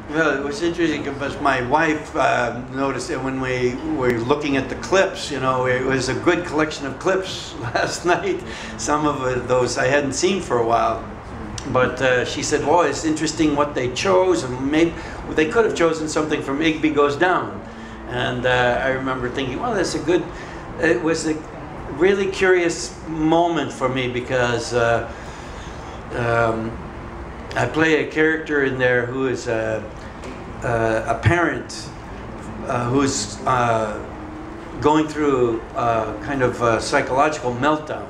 Well, it was interesting because my wife noticed it when we were looking at the clips. You know, it was a good collection of clips last night. Some of those I hadn't seen for a while. But she said, well, it's interesting what they chose, and maybe they could have chosen something from Igby Goes Down. And I remember thinking, well, that's a good, it was a really curious moment for me because I play a character in there who is a parent who's going through a kind of a psychological meltdown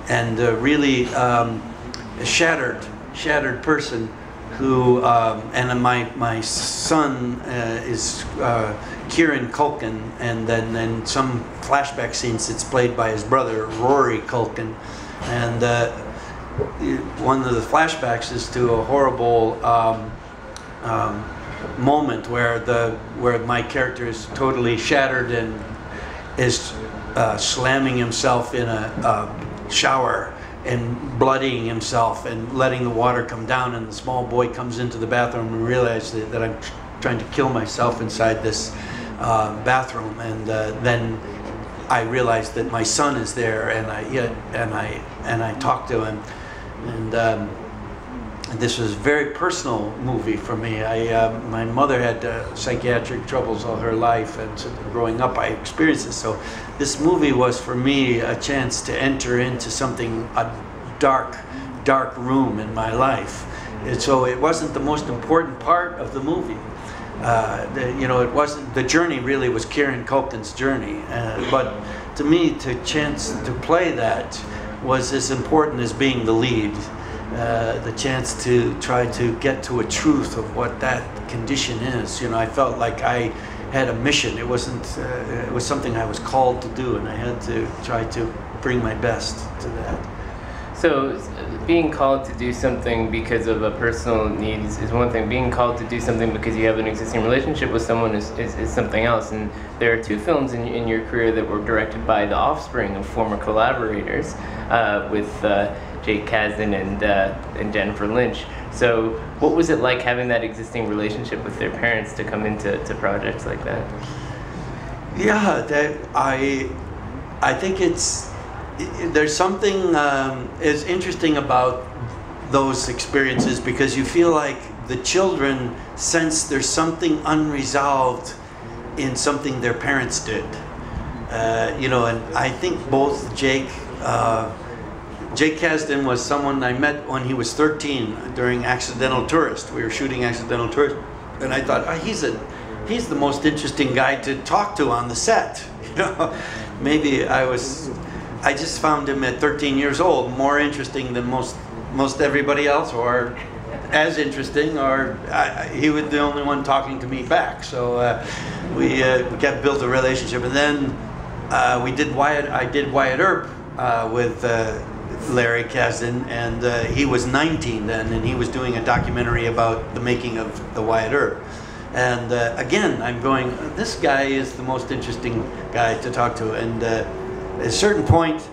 and really a shattered person who and my son is Kieran Culkin, and then in some flashback scenes it's played by his brother Rory Culkin, and one of the flashbacks is to a horrible moment where my character is totally shattered and is slamming himself in a shower and bloodying himself and letting the water come down, and the small boy comes into the bathroom and realizes that I'm trying to kill myself inside this bathroom, and then I realized that my son is there, and I talked to him, and this was a very personal movie for me. My mother had psychiatric troubles all her life, and so growing up I experienced this. So this movie was for me a chance to enter into something, a dark room in my life. And so it wasn't the most important part of the movie. You know, it wasn't, the journey really was Kieran Culkin's journey. But to me, to chance to play that was as important as being the lead. The chance to try to get to a truth of what that condition is. You know, I felt like I had a mission. It wasn't. It was something I was called to do, and I had to try to bring my best to that. So, being called to do something because of a personal need is one thing. Being called to do something because you have an existing relationship with someone is something else. And there are two films in your career that were directed by the offspring of former collaborators, with Jake Kasdan and Jennifer Lynch. So what was it like having that existing relationship with their parents to come into projects like that? Yeah, I think there's something is interesting about those experiences, because you feel like the children sense there's something unresolved in something their parents did. You know, and I think both Jake Kasdan was someone I met when he was 13 during Accidental Tourist. We were shooting Accidental Tourist, and I thought, oh, he's the most interesting guy to talk to on the set. You know, maybe I just found him at 13 years old more interesting than most everybody else, or as interesting, or he was the only one talking to me back. So we built a relationship, and then I did Wyatt Earp with Larry Kasdan, and he was 19 then, and he was doing a documentary about the making of the Wyatt Earp. And again, I'm going, this guy is the most interesting guy to talk to. And at a certain point,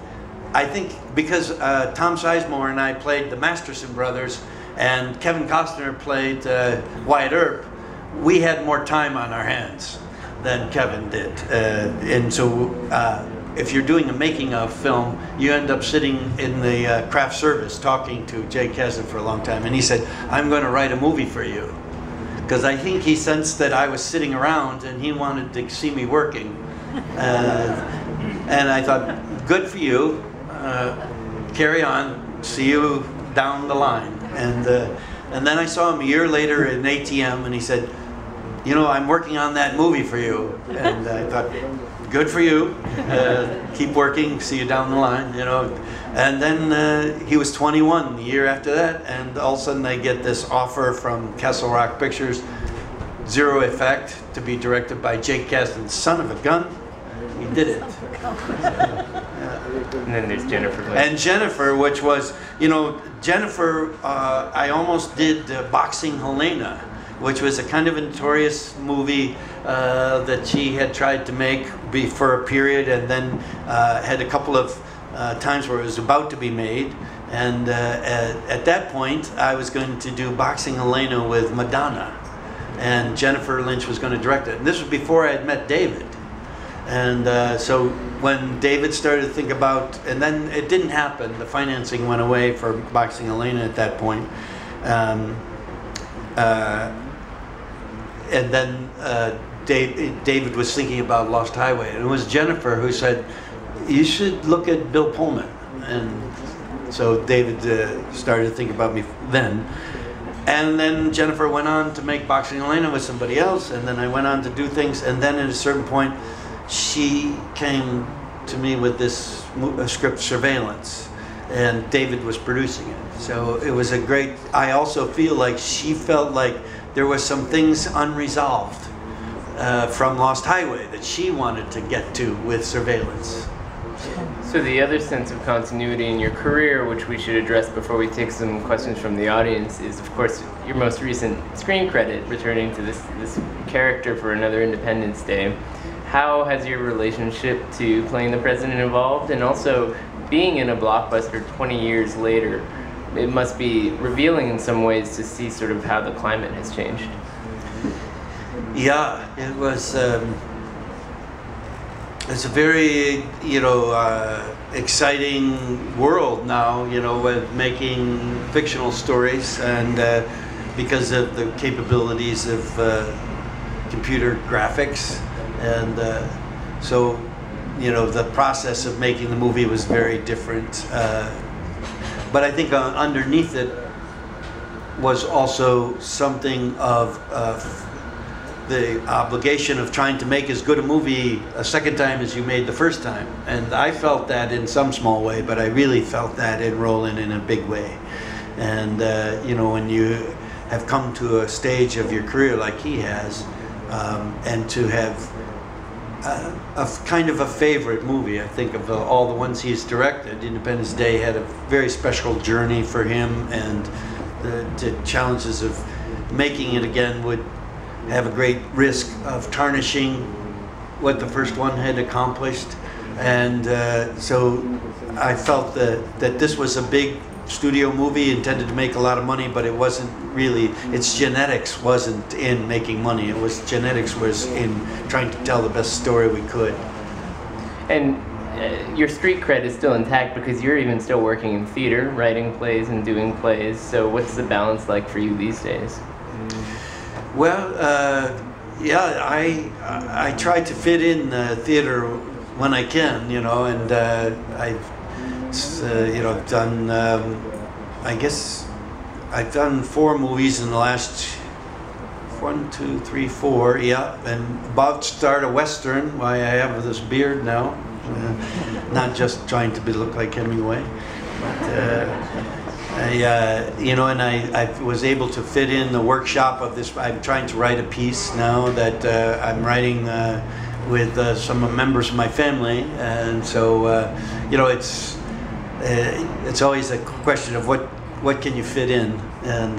I think because Tom Sizemore and I played the Masterson brothers, and Kevin Costner played Wyatt Earp, we had more time on our hands than Kevin did. And so if you're doing a making of film, you end up sitting in the craft service talking to Jake Kasdan for a long time. And he said, I'm going to write a movie for you. Because I think he sensed that I was sitting around and he wanted to see me working. And I thought, good for you, carry on, see you down the line. And then I saw him a year later in ATM, and he said, you know, I'm working on that movie for you. And I thought, good for you, keep working, see you down the line, you know. And then he was 21 the year after that, and all of a sudden I get this offer from Castle Rock Pictures, Zero Effect, to be directed by Jake Kasdan. Son of a gun, he did it. And then there's Jennifer Lynch. And Jennifer, which was, you know, Jennifer, I almost did Boxing Helena, which was a kind of a notorious movie that she had tried to make for a period, and then had a couple of times where it was about to be made, And at that point, I was going to do Boxing Elena with Madonna, and Jennifer Lynch was going to direct it. And this was before I had met David. And so when David started to think about, and then it didn't happen, the financing went away for Boxing Elena at that point. And then David was thinking about Lost Highway. And it was Jennifer who said, you should look at Bill Pullman. And so David started to think about me then. And then Jennifer went on to make Boxing Elena with somebody else, and then I went on to do things, and then at a certain point, she came to me with this script, Surveillance, and David was producing it. So it was a great, I also feel like she felt like there was some things unresolved from Lost Highway that she wanted to get to with Surveillance. So the other sense of continuity in your career, which we should address before we take some questions from the audience, is of course your most recent screen credit, returning to this character for another Independence Day. How has your relationship to playing the president evolved, and also being in a blockbuster 20 years later? It must be revealing in some ways to see sort of how the climate has changed. Yeah, it was. It's a very, exciting world now, with making fictional stories, and because of the capabilities of computer graphics, and so, the process of making the movie was very different. But I think underneath it was also something of the obligation of trying to make as good a movie a second time as you made the first time. And I felt that in some small way, but I really felt that in Roland in a big way. And when you have come to a stage of your career like he has, and to have a kind of a favorite movie, I think of all the ones he's directed, Independence Day had a very special journey for him, and the challenges of making it again would have a great risk of tarnishing what the first one had accomplished. And so I felt that this was a big studio movie intended to make a lot of money, but it wasn't really, its genetics wasn't in making money. It was, genetics was in trying to tell the best story we could. And your street cred is still intact because you're even still working in theater, writing plays and doing plays. So what's the balance like for you these days? Well, yeah, I try to fit in theater when I can, and I've done, I guess I've done 4 movies in the last 1, 2, 3, 4, yeah, and about to start a Western, why I have this beard now, not just trying to look like Hemingway, but, and I was able to fit in the workshop of this. I'm trying to write a piece now that I'm writing with some members of my family, and so it's always a question of what can you fit in, and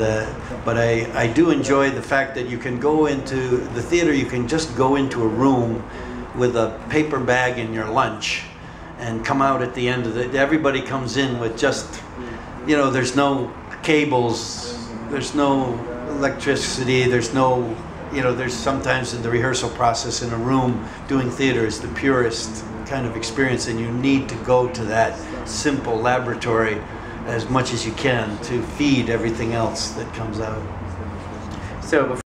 but I do enjoy the fact that you can go into the theater. You can just go into a room with a paper bag in your lunch, and come out at the end of it. Everybody comes in with just. There's no cables, there's no electricity, there's no, there's sometimes in the rehearsal process in a room doing theater is the purest kind of experience, and you need to go to that simple laboratory as much as you can to feed everything else that comes out. So before